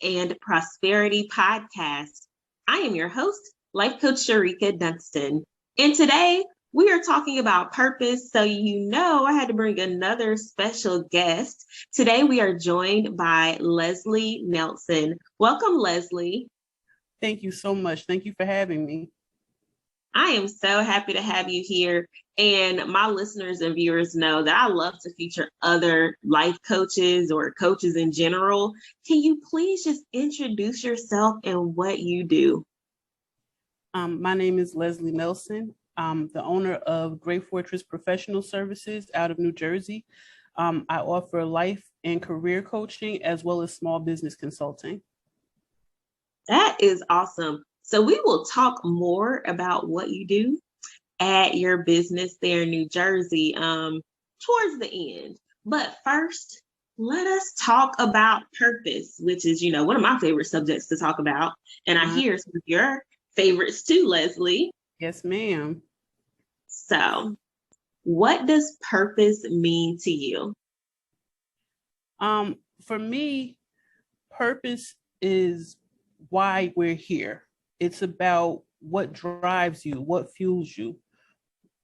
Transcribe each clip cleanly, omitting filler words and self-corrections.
and Prosperity podcast. I am your host, Life Coach Shereka Dunston. And today we are talking about purpose. So, I had to bring another special guest. Today we are joined by Lesley Nelson. Welcome, Lesley. Thank you so much. Thank you for having me. I am so happy to have you here. And my listeners and viewers know that I love to feature other life coaches or coaches in general. Can you please just introduce yourself and what you do? My name is Lesley Nelson. I'm the owner of Great Fortress Professional Services out of New Jersey. I offer life and career coaching as well as small business consulting. That is awesome. So we will talk more about what you do at your business there in New Jersey towards the end. But first, let us talk about purpose, which is, one of my favorite subjects to talk about. And I hear some of your favorites too, Lesley. Yes, ma'am. So what does purpose mean to you? For me, purpose is why we're here. It's about what drives you, what fuels you.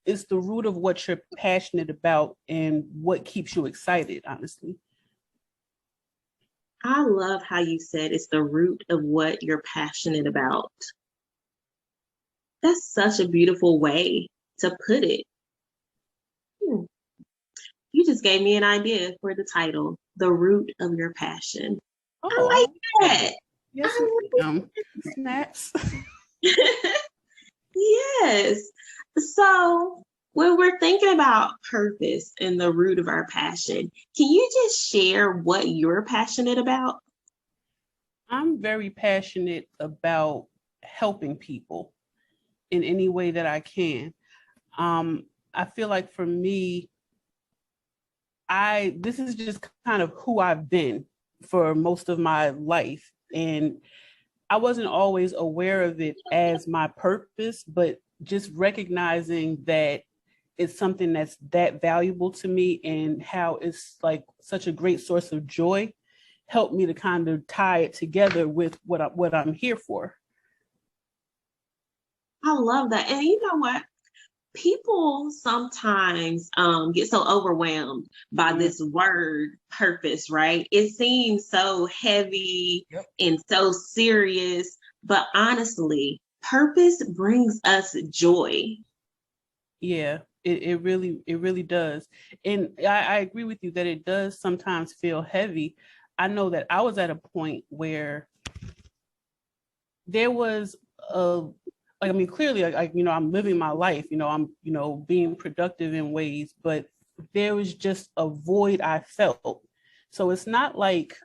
It's the root of what you're passionate about and what keeps you excited, honestly. I love how you said it's the root of what you're passionate about. That's such a beautiful way to put it. You just gave me an idea for the title, The Root of Your Passion. Oh, I like that. Yes, snaps. Yes. So when we're thinking about purpose and the root of our passion, can you just share what you're passionate about? I'm very passionate about helping people in any way that I can. I feel like for me, this is just kind of who I've been for most of my life. And I wasn't always aware of it as my purpose, but just recognizing that it's something that's that valuable to me and how it's like such a great source of joy helped me to kind of tie it together with what I'm here for. I love that. And you know what? People sometimes get so overwhelmed by this word purpose, right? It seems so heavy and so serious, but honestly, purpose brings us joy. Yeah, it really does. And I agree with you that it does sometimes feel heavy. I know that I was at a point where there was clearly, I'm living my life, I'm, being productive in ways, but there was just a void I felt. So it's not like,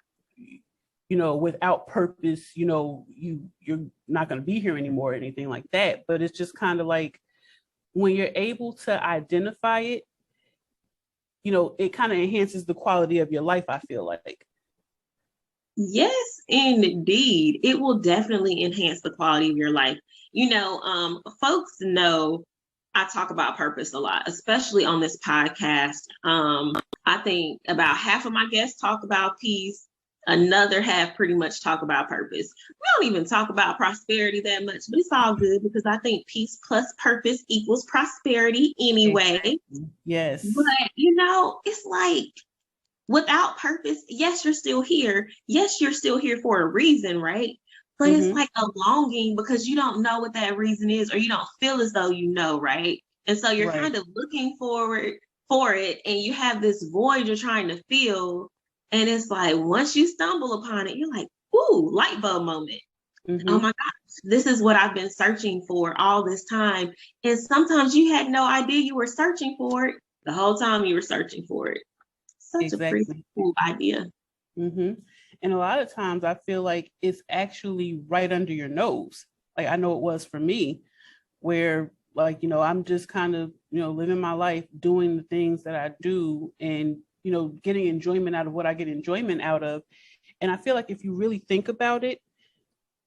without purpose, you're not going to be here anymore or anything like that. But it's just kind of like when you're able to identify it, it kind of enhances the quality of your life, I feel like. Yes, indeed. It will definitely enhance the quality of your life. Folks know I talk about purpose a lot, especially on this podcast. I think about half of my guests talk about peace. Another half pretty much talk about purpose. We don't even talk about prosperity that much, but it's all good because I think peace plus purpose equals prosperity anyway. Yes. But, it's like, without purpose, yes, you're still here. Yes, you're still here for a reason, right? But it's like a longing because you don't know what that reason is, or you don't feel as though you know, right? And so you're kind of looking forward for it, and you have this void you're trying to fill. And it's like, once you stumble upon it, you're like, ooh, light bulb moment. Oh my gosh, this is what I've been searching for all this time. And sometimes you had no idea you were searching for it the whole time you were searching for it. Such a pretty cool idea. And a lot of times I feel like it's actually right under your nose. Like I know it was for me, where I'm just kind of, living my life, doing the things that I do and, getting enjoyment out of what I get enjoyment out of. And I feel like if you really think about it,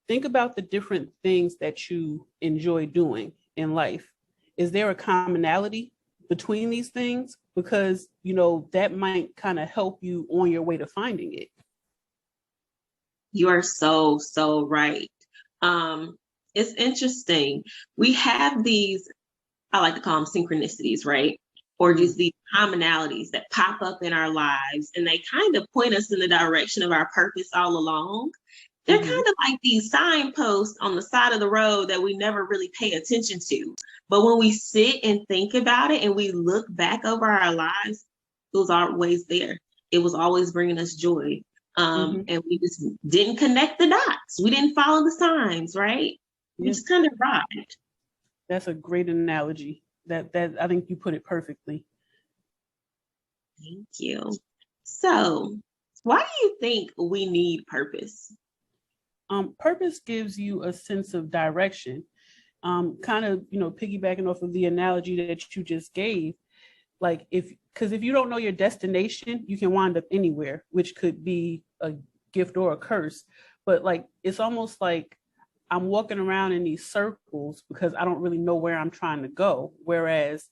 think about the different things that you enjoy doing in life. Is there a commonality between these things? Because, that might kind of help you on your way to finding it. You are so, so right. Um, it's interesting. We have these, I like to call them synchronicities, right? Or Mm-hmm. just these commonalities that pop up in our lives and they kind of point us in the direction of our purpose all along. They're Mm-hmm. kind of like these signposts on the side of the road that we never really pay attention to. But when we sit and think about it and we look back over our lives, it was always there. It was always bringing us joy. Mm-hmm. And we just didn't connect the dots. We didn't follow the signs, right? We Yeah, just kind of ride. that's a great analogy. That I think you put it perfectly. Thank you. So, why do you think we need purpose? Purpose gives you a sense of direction. Kind of, piggybacking off of the analogy that you just gave, like because if you don't know your destination, you can wind up anywhere, which could be a gift or a curse. But like, it's almost like I'm walking around in these circles because I don't really know where I'm trying to go. Whereas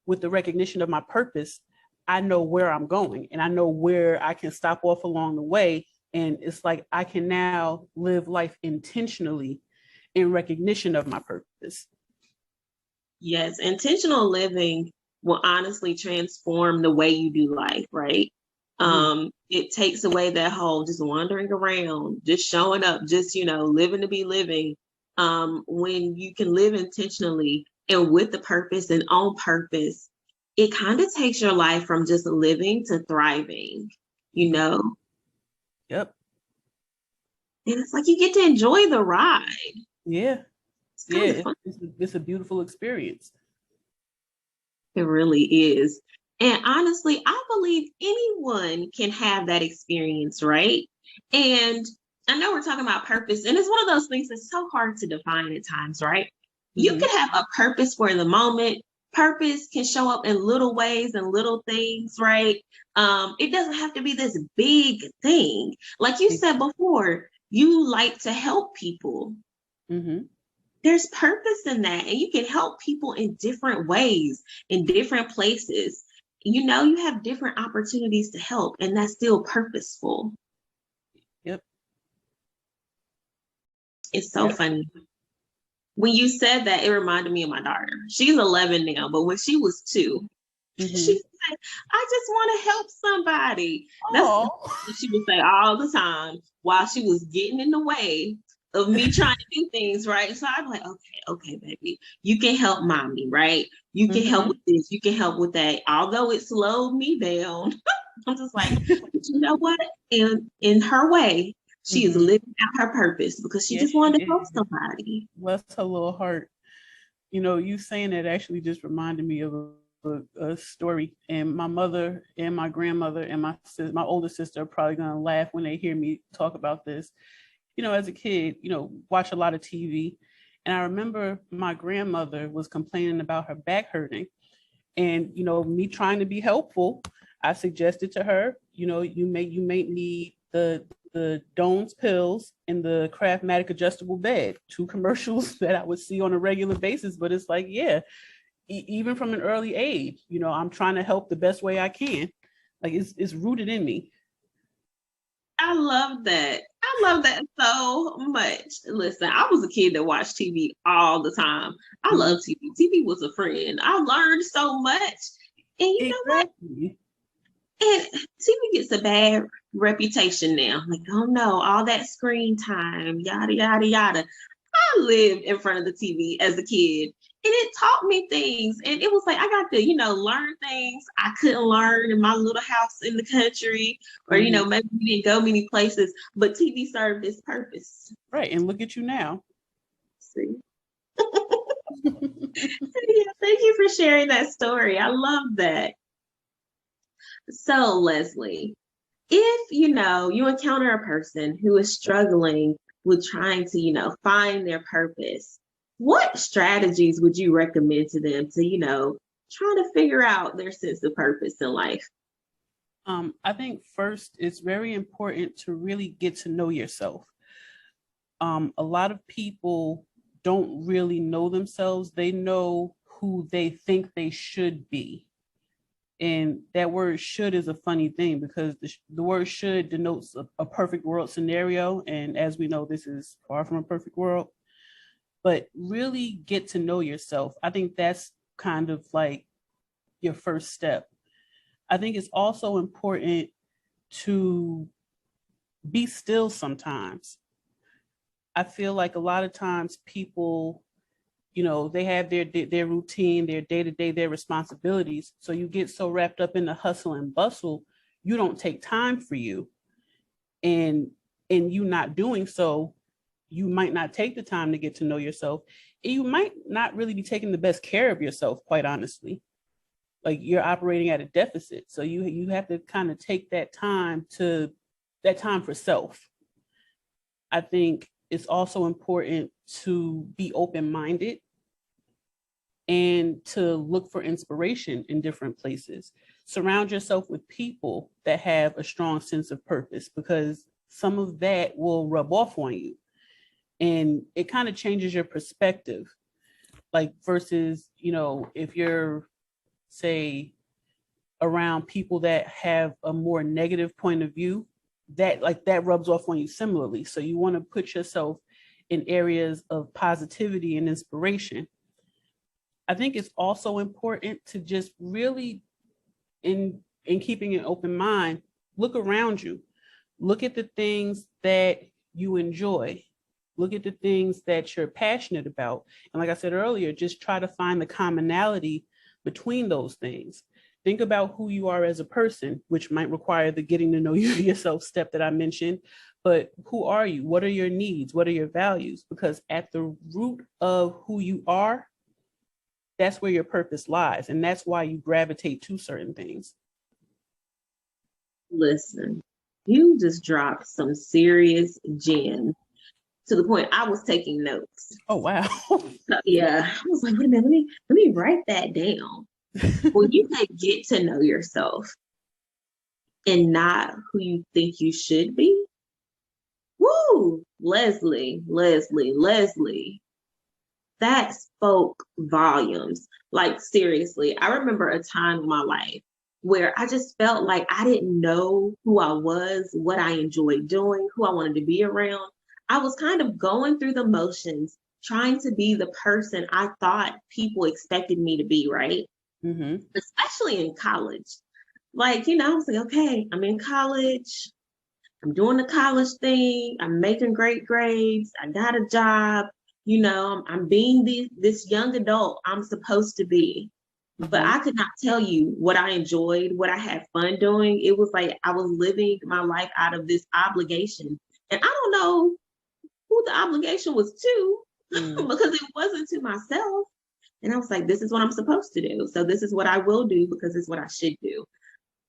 with the recognition of my purpose, I know where I'm going and I know where I can stop off along the way. And it's like I can now live life intentionally in recognition of my purpose. Yes, intentional living will honestly transform the way you do life, right? Mm-hmm. It takes away that whole just wandering around, just showing up, just, living to be living. When you can live intentionally and with the purpose and on purpose, it kind of takes your life from just living to thriving, you Mm-hmm. know? Yep. And it's like you get to enjoy the ride. Yeah. It's kind of Yeah. fun. It's a beautiful experience. It really is. And honestly, I believe anyone can have that experience, right? And I know we're talking about purpose, and it's one of those things that's so hard to define at times, right? You Mm-hmm. can have a purpose for the moment. Purpose can show up in little ways and little things, right? It doesn't have to be this big thing. Like you said before, you like to help people. Mm-hmm. There's purpose in that, and you can help people in different ways, in different places. You have different opportunities to help, and that's still purposeful. Yep. It's so Yep. funny. When you said that, it reminded me of my daughter. She's 11 now, but when she was 2, she Mm-hmm. said, I just want to help somebody. That's Oh. what she would say all the time while she was getting in the way of me trying to do things, right? So I'm like, okay, baby, you can help mommy, right? You can help Mm-hmm. with this, you can help with that. Although it slowed me down, I'm just like, but you know what? In her way, she is Mm-hmm. living out her purpose because she Yes, just she wanted to help is. somebody. Bless her little heart. You saying that actually just reminded me of a story. And my mother and my grandmother and my older sister are probably gonna laugh when they hear me talk about this. As a kid, watch a lot of TV. And I remember my grandmother was complaining about her back hurting. And, me trying to be helpful, I suggested to her, you may need the Doan's pills and the Craftmatic adjustable bed, 2 commercials that I would see on a regular basis. But it's like, yeah, even from an early age, I'm trying to help the best way I can. Like it's rooted in me. I love that. I love that so much. Listen, I was a kid that watched TV all the time. I Mm-hmm. love TV. TV was a friend. I learned so much. And you know what? Exactly. And TV gets a bad reputation now. Like, oh no, all that screen time, yada, yada, yada. I lived in front of the TV as a kid and it taught me things. And it was like I got to, learn things I couldn't learn in my little house in the country, or, Mm-hmm. maybe we didn't go many places, but TV served its purpose. Right. And look at you now. See? Yeah, thank you for sharing that story. I love that. So, Leslie, if you encounter a person who is struggling with trying to find their purpose, what strategies would you recommend to them to try to figure out their sense of purpose in life? I think first it's very important to really get to know yourself. A lot of people don't really know themselves. They know who they think they should be. And that word should is a funny thing because the word should denotes a perfect world scenario. And as we know, this is far from a perfect world. But really get to know yourself. I think that's kind of like your first step. I think it's also important to be still sometimes. I feel like a lot of times people, they have their routine, their day-to-day, their responsibilities. So you get so wrapped up in the hustle and bustle, you don't take time for you. And you not doing so, you might not take the time to get to know yourself. And you might not really be taking the best care of yourself, quite honestly. Like you're operating at a deficit. So you have to kind of take that time for self. I think it's also important to be open-minded and to look for inspiration in different places. Surround yourself with people that have a strong sense of purpose, because some of that will rub off on you. And it kind of changes your perspective. Like versus, if you're, say, around people that have a more negative point of view, that rubs off on you similarly. So you want to put yourself in areas of positivity and inspiration. I think it's also important to just really, in keeping an open mind, look around you. Look at the things that you enjoy. Look at the things that you're passionate about. And like I said earlier, just try to find the commonality between those things. Think about who you are as a person, which might require the getting to know yourself step that I mentioned. But who are you? What are your needs? What are your values? Because at the root of who you are, that's where your purpose lies. And that's why you gravitate to certain things. Listen, you just dropped some serious gems to the point I was taking notes. Oh, wow. Yeah. I was like, wait a minute, let me write that down. When you say get to know yourself and not who you think you should be, woo, Leslie, that spoke volumes. Like, seriously, I remember a time in my life where I just felt like I didn't know who I was, what I enjoyed doing, who I wanted to be around. I was kind of going through the motions, trying to be the person I thought people expected me to be, right? Mm-hmm. Especially in college. Like, I was like, okay, I'm in college. I'm doing the college thing. I'm making great grades. I got a job. I'm being this young adult I'm supposed to be. Mm-hmm. But I could not tell you what I enjoyed, what I had fun doing. It was like I was living my life out of this obligation. And I don't know who the obligation was to because it wasn't to myself. And I was like, this is what I'm supposed to do. So this is what I will do because it's what I should do.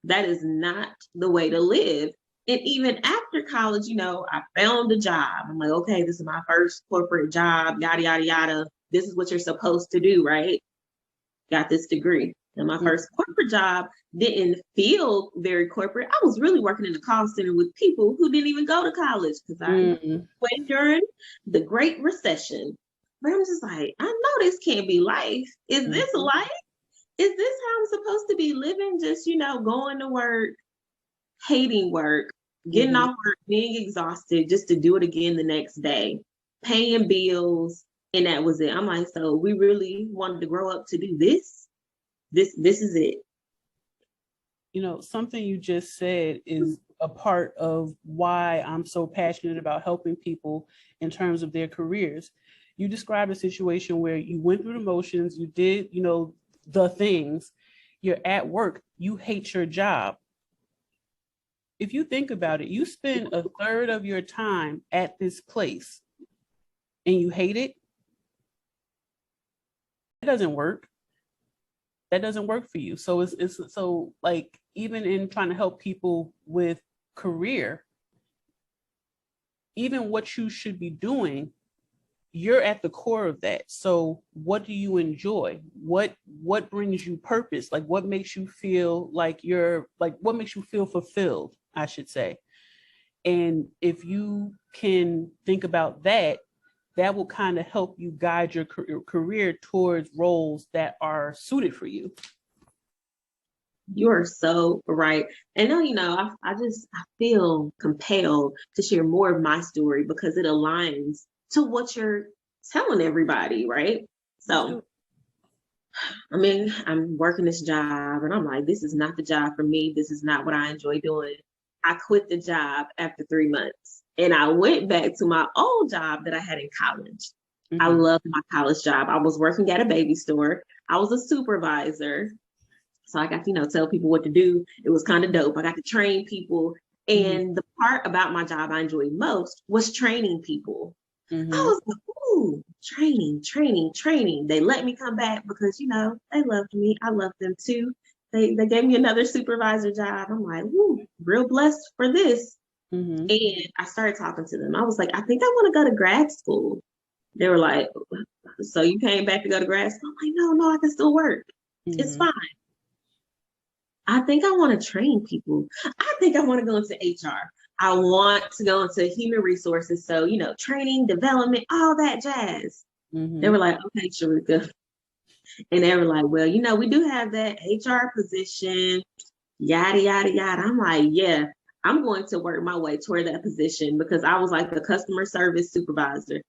That is not the way to live. And even after college, I found a job. I'm like, okay, this is my first corporate job, yada, yada, yada. This is what you're supposed to do, right? Got this degree. And my first corporate job didn't feel very corporate. I was really working in the call center with people who didn't even go to college because I went during the Great Recession. But I'm just like, I know this can't be life. Is this life? Is this how I'm supposed to be living? Just, going to work, hating work, getting off work, being exhausted just to do it again the next day, paying bills, and that was it. I'm like, so we really wanted to grow up to do this? This is it. Something you just said is a part of why I'm so passionate about helping people in terms of their careers. You described a situation where you went through the motions, you did, the things, you're at work, you hate your job. If you think about it, you spend a third of your time at this place and you hate it, that doesn't work. That doesn't work for you. So it's so like, even in trying to help people with career, even what you should be doing, you're at the core of that. So what do you enjoy? What brings you purpose? Like what makes you feel like what makes you feel fulfilled, I should say. And if you can think about that, that will kind of help you guide your career towards roles that are suited for you. You are so right. And now, I feel compelled to share more of my story because it aligns to what you're telling everybody, right? So, I mean, I'm working this job and I'm like, this is not the job for me. This is not what I enjoy doing. I quit the job after 3 months and I went back to my old job that I had in college. I loved my college job. I was working at a baby store. I was a supervisor. So I got to, tell people what to do. It was kind of dope. I got to train people. And the part about my job I enjoyed most was training people. I was like, ooh, training. They let me come back because, they loved me. I loved them too. They gave me another supervisor job. I'm like, ooh, real blessed for this. And I started talking to them. I was like, I think I want to go to grad school. They were like, so you came back to go to grad school? I'm like, no, I can still work. It's fine. I think I want to train people. I think I want to go into HR. I want to go into human resources. So, training, development, all that jazz. They were like, okay, Shereka. And they were like, well, we do have that HR position, yada, yada, yada. I'm like, yeah, I'm going to work my way toward that position because I was like a customer service supervisor.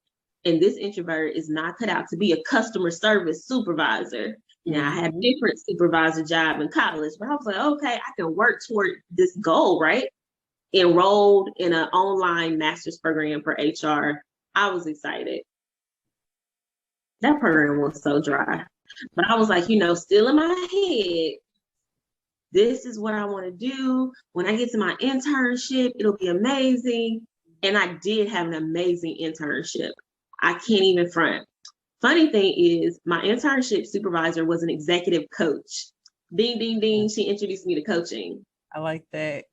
And this introvert is not cut out to be a customer service supervisor. Now, I had a different supervisor job in college, but I was like, okay, I can work toward this goal, right? Enrolled in an online master's program for HR. I was excited. That program was so dry. But I was like, still in my head, this is what I want to do. When I get to my internship, it'll be amazing. And I did have an amazing internship. I can't even front. Funny thing is, my internship supervisor was an executive coach. Ding, ding, ding. She introduced me to coaching. I like that.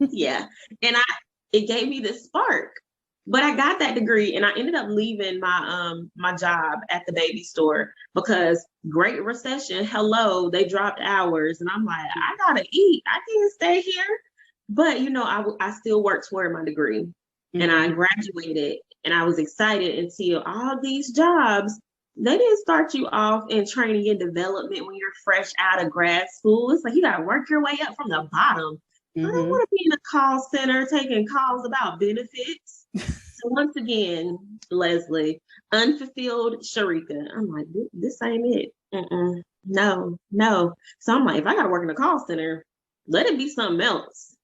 Yeah. And it gave me this spark. But I got that degree and I ended up leaving my job at the baby store because Great Recession, hello, they dropped hours. And I'm like, I gotta eat. I can't stay here. But I still worked toward my degree. And I graduated and I was excited until all these jobs, they didn't start you off in training and development when you're fresh out of grad school. It's like you got to work your way up from the bottom. I don't want to be in a call center taking calls about benefits. So once again, Lesley, unfulfilled Shereka. I'm like, this ain't it. No. So I'm like, if I got to work in a call center, let it be something else.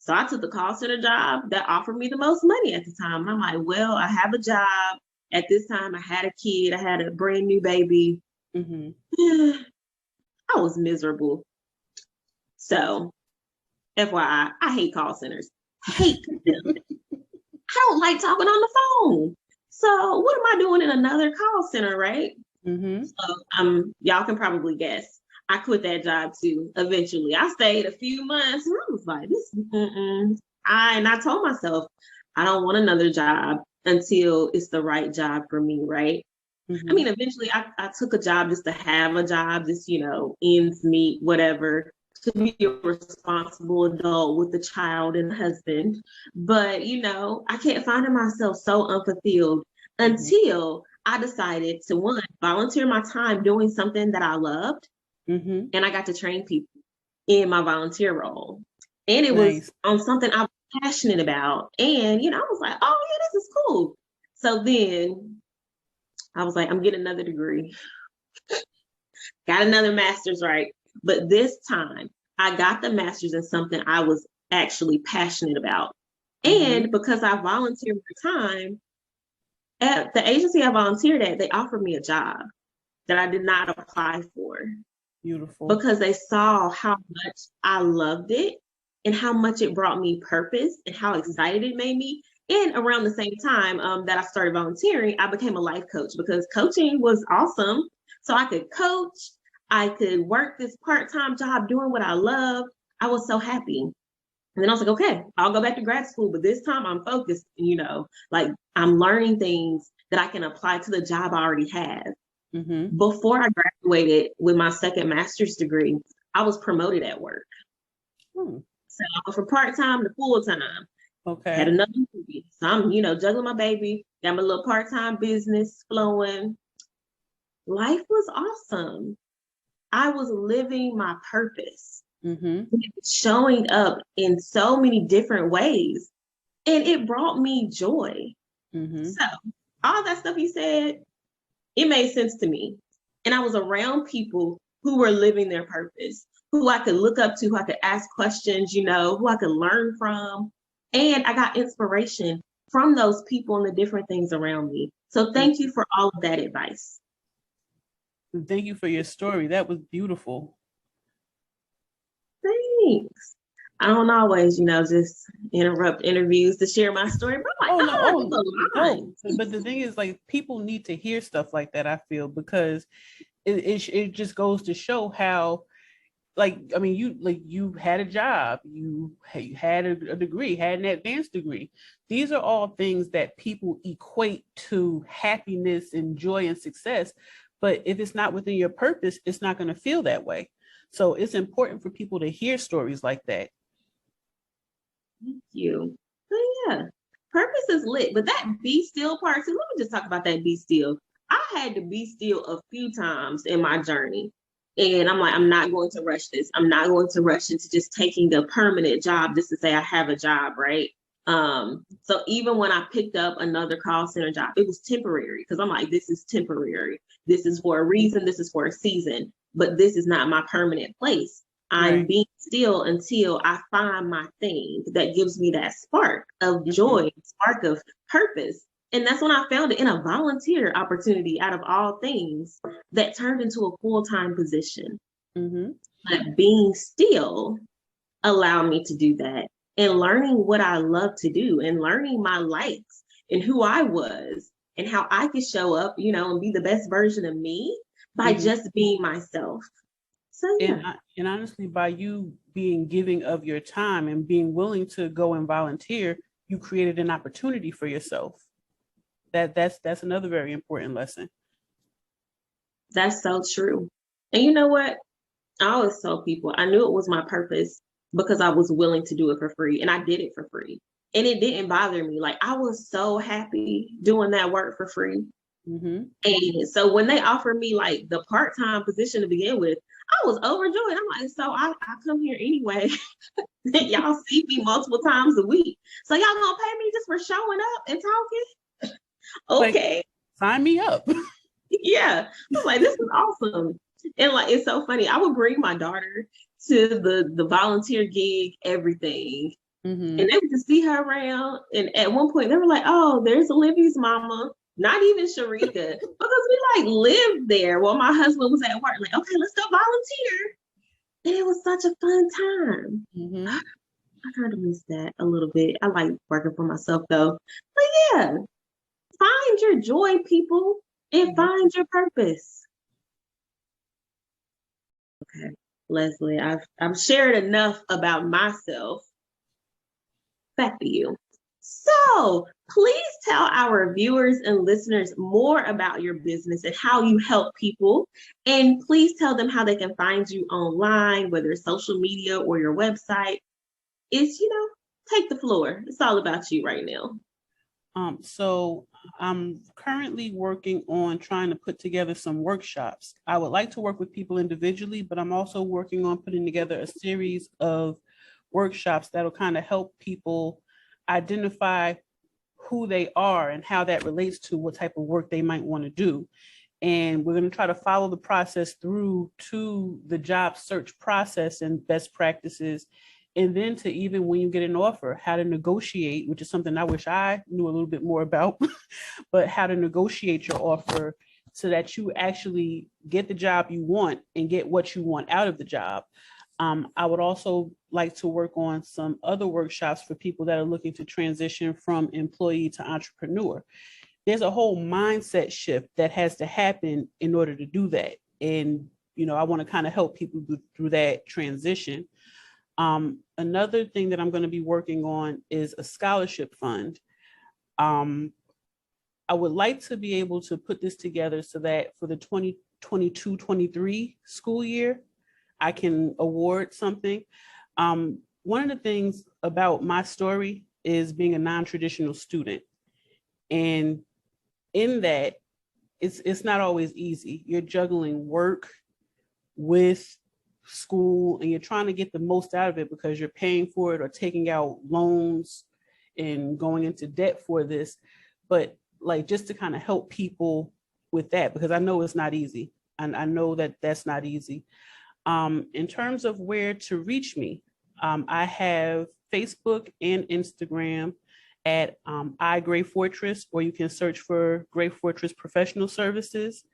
So I took the call center job that offered me the most money at the time. And I'm like, well, I have a job. At this time, I had a kid. I had a brand new baby. I was miserable. So, FYI, I hate call centers. Hate them. I don't like talking on the phone. So what am I doing in another call center, right? So y'all can probably guess. I quit that job too. Eventually, I stayed a few months, and I was like, "This." I told myself, I don't want another job until it's the right job for me, right? I mean, eventually, I took a job just to have a job, just ends meet, whatever, to be a responsible adult with a child and a husband. But I kept finding myself so unfulfilled until I decided to volunteer my time doing something that I loved. And I got to train people in my volunteer role. And it was on something I was passionate about. And, I was like, oh, yeah, this is cool. So then I was like, I'm getting another degree. Got another master's, right? But this time I got the master's in something I was actually passionate about. And because I volunteered my time, at the agency I volunteered at, they offered me a job that I did not apply for. Beautiful. Because they saw how much I loved it and how much it brought me purpose and how excited it made me. And around the same time that I started volunteering, I became a life coach because coaching was awesome. So I could coach, I could work this part-time job doing what I love. I was so happy. And then I was like, okay, I'll go back to grad school, but this time I'm focused, like I'm learning things that I can apply to the job I already have. Before I graduated with my second master's degree, I was promoted at work. So I went from part-time to full-time. Okay. Had another baby. So I'm, juggling my baby, got my little part-time business flowing. Life was awesome. I was living my purpose, showing up in so many different ways. And it brought me joy. So all that stuff you said, it made sense to me. And I was around people who were living their purpose, who I could look up to, who I could ask questions, who I could learn from. And I got inspiration from those people and the different things around me. So thank you for all of that advice. Thank you for your story. That was beautiful. Thanks. I don't always, just interrupt interviews to share my story. But I'm like, no. But the thing is, like, people need to hear stuff like that, I feel, because it just goes to show how, you had a job, you had a degree, had an advanced degree. These are all things that people equate to happiness and joy and success. But if it's not within your purpose, it's not going to feel that way. So it's important for people to hear stories like that. Thank you. Oh, yeah. Purpose is lit, but that be still part too. Let me just talk about that be still. I had to be still a few times in my journey. And I'm like, I'm not going to rush this. I'm not going to rush into just taking a permanent job just to say I have a job, right? So even when I picked up another call center job, it was temporary because I'm like, this is temporary. This is for a reason. This is for a season, but this is not my permanent place. I'm being still until I find my thing that gives me that spark of joy, spark of purpose. And that's when I found it in a volunteer opportunity out of all things that turned into a full-time position. But being still allowed me to do that, and learning what I love to do and learning my likes and who I was and how I could show up, and be the best version of me by just being myself. So, yeah. And honestly, by you being giving of your time and being willing to go and volunteer, you created an opportunity for yourself. That's another very important lesson. That's so true. And you know what? I always tell people I knew it was my purpose because I was willing to do it for free, and I did it for free. And it didn't bother me. Like, I was so happy doing that work for free. And so when they offered me like the part-time position to begin with, I was overjoyed. I'm like, so I come here anyway. Y'all see me multiple times a week. So y'all gonna pay me just for showing up and talking? Okay. Like, sign me up. Yeah. I was like, this is awesome. And like, it's so funny. I would bring my daughter to the volunteer gig, everything. And they would just see her around. And at one point they were like, oh, there's Olivia's mama. Not even Shereka, because we like lived there while my husband was at work. Like, okay, let's go volunteer. And it was such a fun time. I kind of miss that a little bit. I like working for myself though. But yeah, find your joy, people, and find your purpose. Okay, Leslie, I've shared enough about myself. Back to you. So please tell our viewers and listeners more about your business and how you help people. And please tell them how they can find you online, whether it's social media or your website. It's, take the floor. It's all about you right now. So I'm currently working on trying to put together some workshops. I would like to work with people individually, but I'm also working on putting together a series of workshops that'll kind of help people identify who they are and how that relates to what type of work they might want to do. And we're going to try to follow the process through to the job search process and best practices. And then to even when you get an offer, how to negotiate, which is something I wish I knew a little bit more about, but how to negotiate your offer so that you actually get the job you want and get what you want out of the job. I would also like to work on some other workshops for people that are looking to transition from employee to entrepreneur. There's a whole mindset shift that has to happen in order to do that. And, I want to kind of help people through that transition. Another thing that I'm going to be working on is a scholarship fund. I would like to be able to put this together so that for the 2022-23 school year, I can award something. One of the things about my story is being a non-traditional student. And in that, it's not always easy. You're juggling work, with school and you're trying to get the most out of it because you're paying for it or taking out loans and going into debt for this. But like, just to kind of help people with that, because I know it's not easy. And I know that that's not easy. In terms of where to reach me, I have Facebook and Instagram at Gray Fortress, or you can search for Gray Fortress Professional Services.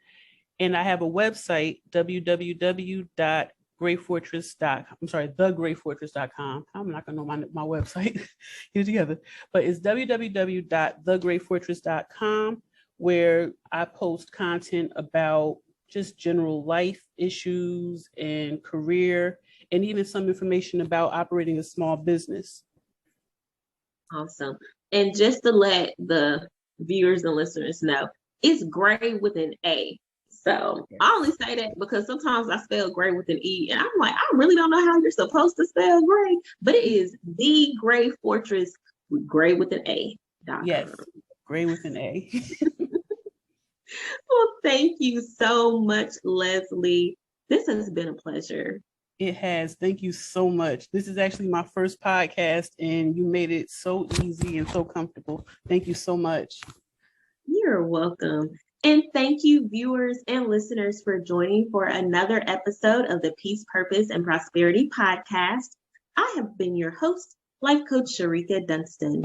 And I have a website, thegrayfortress.com. I'm not gonna know my website. Get it together. But it's www.thegrayfortress.com, where I post content about just general life issues and career, and even some information about operating a small business. Awesome. And just to let the viewers and listeners know, it's Gray with an A. So I only say that because sometimes I spell Gray with an E, and I'm like, I really don't know how you're supposed to spell Gray, but it is the Gray Fortress with Gray with an A. Yes, Gray with an A. Well, thank you so much, Lesley. This has been a pleasure. It has. Thank you so much. This is actually my first podcast, and you made it so easy and so comfortable. Thank you so much. You're welcome. And thank you, viewers and listeners, for joining for another episode of the Peace, Purpose, and Prosperity podcast. I have been your host, Life Coach Shereka Dunston.